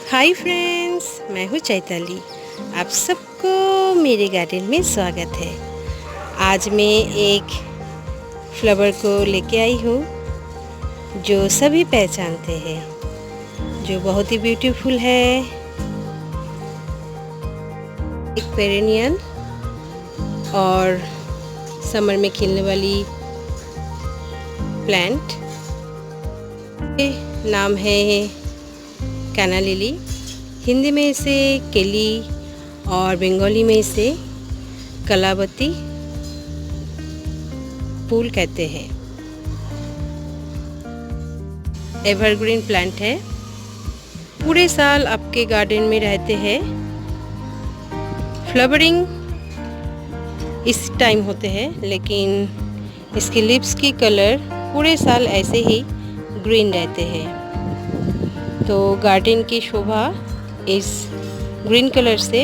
Hi friends, मैं हूँ चैताली। आप सबको मेरे गार्डन में स्वागत है। आज मैं एक फ्लावर को लेके आई हूँ जो सभी पहचानते हैं, जो बहुत ही ब्यूटीफुल है। एक पेरेनियल और समर में खिलने वाली प्लांट। नाम है कैना लिली। हिंदी में इसे केली और बंगाली में इसे कलावती फूल कहते हैं। एवरग्रीन प्लांट है, पूरे साल आपके गार्डन में रहते हैं। फ्लावरिंग इस टाइम होते हैं, लेकिन इसके लिप्स की कलर पूरे साल ऐसे ही ग्रीन रहते हैं। तो गार्डन की शोभा इस ग्रीन कलर से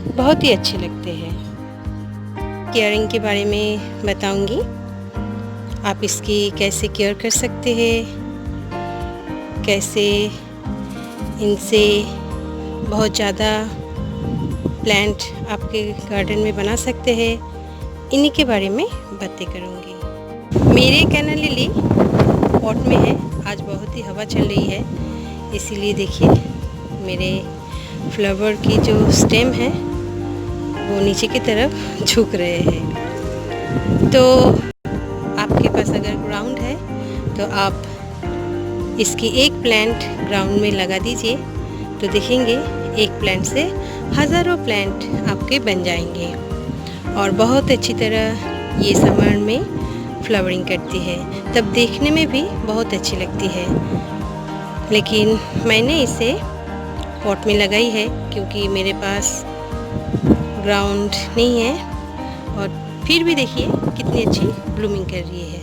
बहुत ही अच्छे लगते हैं। केयरिंग के बारे में बताऊंगी, आप इसकी कैसे केयर कर सकते हैं, कैसे इनसे बहुत ज़्यादा प्लांट आपके गार्डन में बना सकते हैं, इन्हीं के बारे में बातें करूंगी। मेरे कैना लिली पॉट में है। आज बहुत ही हवा चल रही है, इसीलिए देखिए मेरे फ्लावर की जो स्टेम है वो नीचे की तरफ झुक रहे हैं। तो आपके पास अगर ग्राउंड है तो आप इसकी एक प्लांट ग्राउंड में लगा दीजिए, तो देखेंगे एक प्लांट से हज़ारों प्लांट आपके बन जाएंगे और बहुत अच्छी तरह ये समर में फ्लावरिंग करती है। तब देखने में भी बहुत अच्छी लगती है। लेकिन मैंने इसे पॉट में लगाई है क्योंकि मेरे पास ग्राउंड नहीं है। और फिर भी देखिए कितनी अच्छी ब्लूमिंग कर रही है।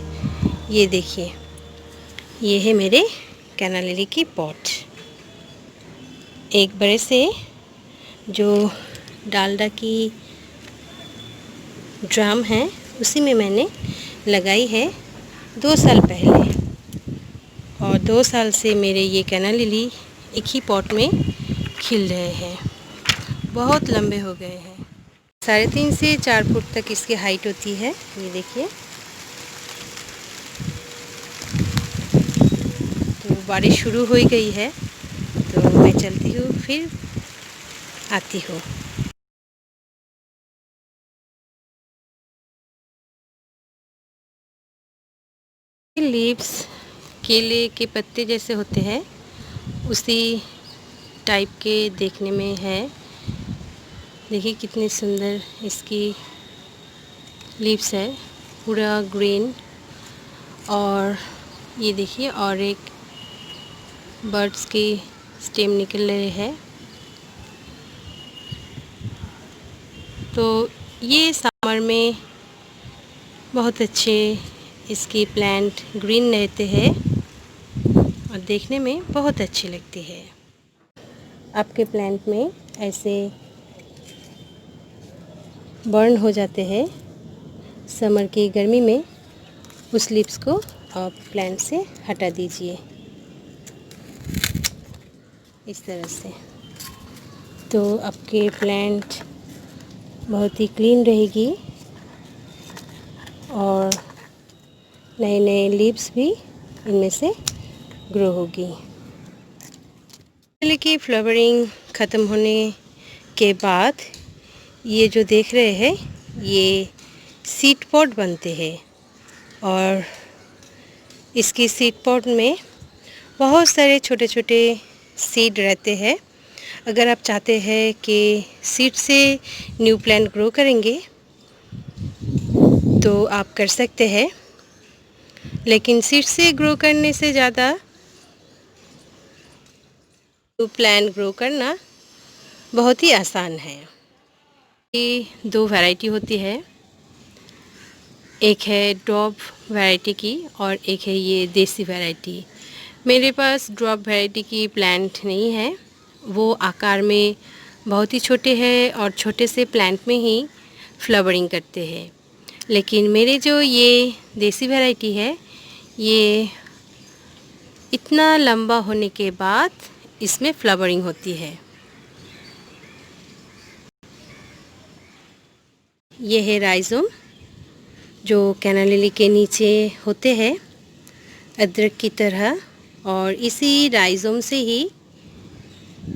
ये देखिए, ये है मेरे कैना लिली की पॉट। एक बड़े से जो डालडा की ड्राम है उसी में मैंने लगाई है 2 साल पहले, और 2 साल से मेरे ये कैना लिली एक ही पॉट में खिल रहे हैं। बहुत लंबे हो गए हैं। 3.5 से 4 फुट तक इसकी हाइट होती है। ये देखिए। तो बारिश शुरू हो गई है, तो मैं चलती हूँ, फिर आती हूँ। लीव्स केले के पत्ते जैसे होते हैं, उसी टाइप के देखने में है। देखिए कितनी सुंदर इसकी लीव्स है, पूरा ग्रीन। और ये देखिए, और एक बर्ड्स की स्टेम निकल रहे हैं। तो ये समर में बहुत अच्छे इसकी प्लांट ग्रीन रहते हैं और देखने में बहुत अच्छी लगती है। आपके प्लांट में ऐसे बर्न हो जाते हैं समर की गर्मी में, उस लीव्स को आप प्लांट से हटा दीजिए इस तरह से। तो आपके प्लांट बहुत ही क्लीन रहेगी और नए नए लीव्स भी इनमें से ग्रो होगी। लिली की फ्लावरिंग ख़त्म होने के बाद ये जो देख रहे हैं, ये सीड पॉट बनते हैं। और इसकी सीड पॉट में बहुत सारे छोटे छोटे सीड रहते हैं। अगर आप चाहते हैं कि सीड से न्यू प्लांट ग्रो करेंगे तो आप कर सकते हैं, लेकिन सीड से ग्रो करने से ज़्यादा न्यू प्लांट ग्रो करना बहुत ही आसान है। ये 2 वैरायटी होती है, एक है ड्रॉप वैरायटी की और एक है ये देसी वैरायटी। मेरे पास ड्रॉप वैरायटी की प्लांट नहीं है, वो आकार में बहुत ही छोटे हैं और छोटे से प्लांट में ही फ्लावरिंग करते हैं। लेकिन मेरे जो ये देसी वैरायटी है, ये इतना लंबा होने के बाद इसमें फ्लावरिंग होती है। ये है राइज़ोम जो कैना लिली के नीचे होते हैं अदरक की तरह, और इसी राइज़ोम से ही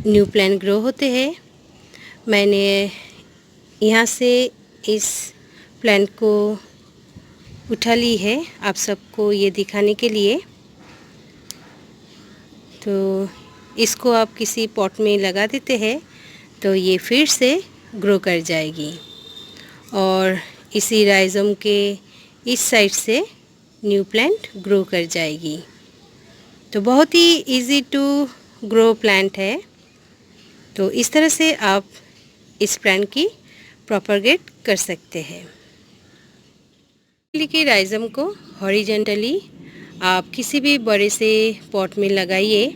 न्यू प्लांट ग्रो होते हैं। मैंने यहाँ से इस प्लांट को उठा ली है आप सबको ये दिखाने के लिए। तो इसको आप किसी पॉट में लगा देते हैं तो ये फिर से ग्रो कर जाएगी, और इसी राइज़ोम के इस साइड से न्यू प्लांट ग्रो कर जाएगी। तो बहुत ही इजी टू ग्रो प्लांट है। तो इस तरह से आप इस प्लांट की प्रोपगेट कर सकते हैं। लिली के राइज़ोम को हॉरिजॉन्टली आप किसी भी बड़े से पॉट में लगाइए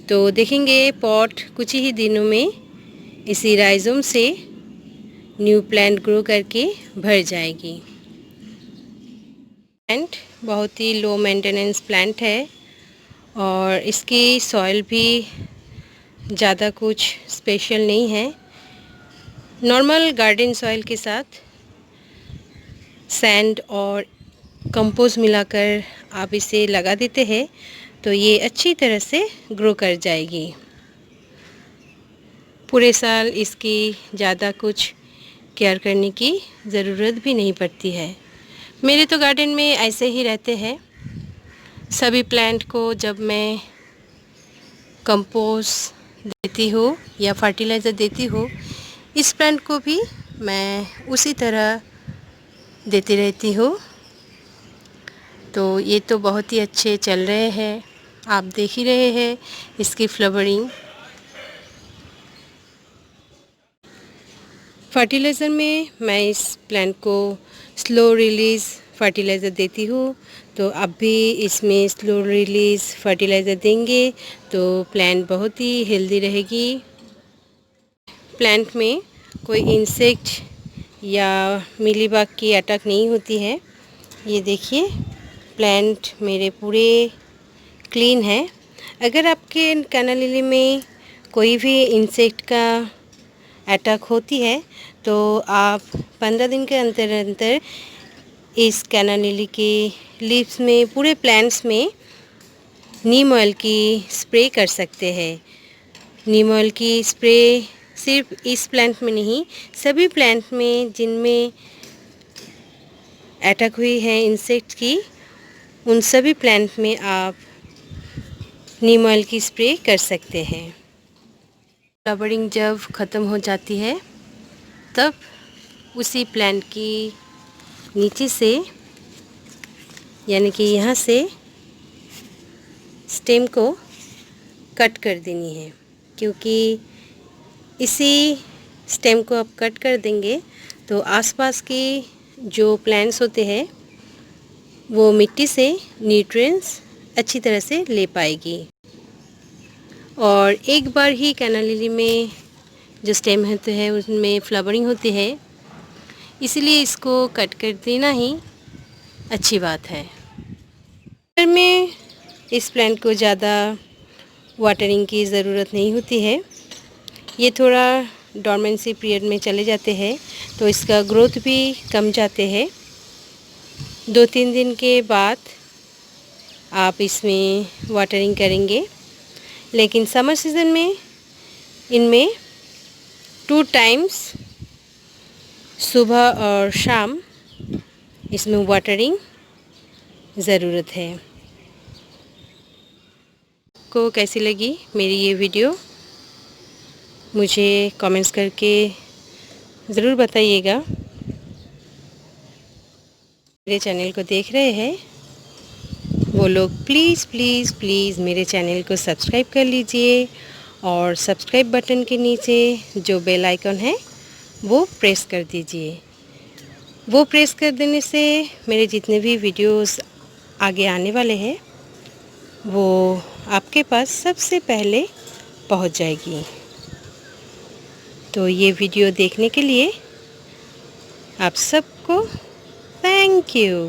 तो देखेंगे पॉट कुछ ही दिनों में इसी राइज़ोम से न्यू प्लांट ग्रो करके भर जाएगी। प्लांट बहुत ही लो मेंटेनेंस प्लांट है और इसकी सॉइल भी ज़्यादा कुछ स्पेशल नहीं है। नॉर्मल गार्डन सॉइल के साथ सैंड और कंपोस्ट मिलाकर आप इसे लगा देते हैं तो ये अच्छी तरह से ग्रो कर जाएगी। पूरे साल इसकी ज़्यादा कुछ केयर करने की ज़रूरत भी नहीं पड़ती है। मेरे तो गार्डन में ऐसे ही रहते हैं। सभी प्लांट को जब मैं कंपोस्ट देती हूँ या फर्टिलाइज़र देती हूँ, इस प्लांट को भी मैं उसी तरह देती रहती हूँ। तो ये तो बहुत ही अच्छे चल रहे हैं, आप देख ही रहे हैं इसकी फ्लावरिंग। फर्टिलाइज़र में मैं इस प्लांट को स्लो रिलीज़ फर्टिलाइज़र देती हूँ, तो आप भी इसमें स्लो रिलीज़ फर्टिलाइज़र देंगे तो प्लांट बहुत ही हेल्दी रहेगी। प्लांट में कोई इंसेक्ट या मिलीबग की अटैक नहीं होती है। ये देखिए प्लांट मेरे पूरे क्लीन है। अगर आपके कैना लिली में कोई भी इंसेक्ट का अटैक होती है तो आप 15 दिन के अंतर अंतर इस कैना लिली के लीव्स में पूरे प्लांट्स में नीम ऑयल की स्प्रे कर सकते हैं। नीम ऑयल की स्प्रे सिर्फ इस प्लांट में नहीं, सभी प्लांट में जिनमें अटैक हुई है इंसेक्ट की, उन सभी प्लांट में आप नीम ऑयल की स्प्रे कर सकते हैं। फ्लावरिंग जब ख़त्म हो जाती है तब उसी प्लांट की नीचे से यानी कि यहाँ से स्टेम को कट कर देनी है, क्योंकि इसी स्टेम को आप कट कर देंगे तो आसपास के जो प्लांट्स होते हैं वो मिट्टी से न्यूट्रिएंट्स अच्छी तरह से ले पाएगी। और एक बार ही कैना लिली में जो स्टेम होते हैं उसमें फ्लावरिंग होती है, इसलिए इसको कट कर देना ही अच्छी बात है। घर में इस प्लांट को ज़्यादा वाटरिंग की ज़रूरत नहीं होती है। ये थोड़ा डॉर्मेंसी पीरियड में चले जाते हैं तो इसका ग्रोथ भी कम जाते हैं। 2-3 दिन के बाद आप इसमें वाटरिंग करेंगे, लेकिन समर सीज़न में इनमें 2 टाइम्स सुबह और शाम इसमें वाटरिंग ज़रूरत है। को कैसी लगी मेरी ये वीडियो मुझे कमेंट्स करके ज़रूर बताइएगा। मेरे चैनल को देख रहे हैं वो लोग प्लीज़ प्लीज़ प्लीज़ मेरे चैनल को सब्सक्राइब कर लीजिए, और सब्सक्राइब बटन के नीचे जो बेल आइकन है वो प्रेस कर दीजिए। वो प्रेस कर देने से मेरे जितने भी वीडियोस आगे आने वाले हैं वो आपके पास सबसे पहले पहुंच जाएगी। तो ये वीडियो देखने के लिए आप सबको थैंक यू।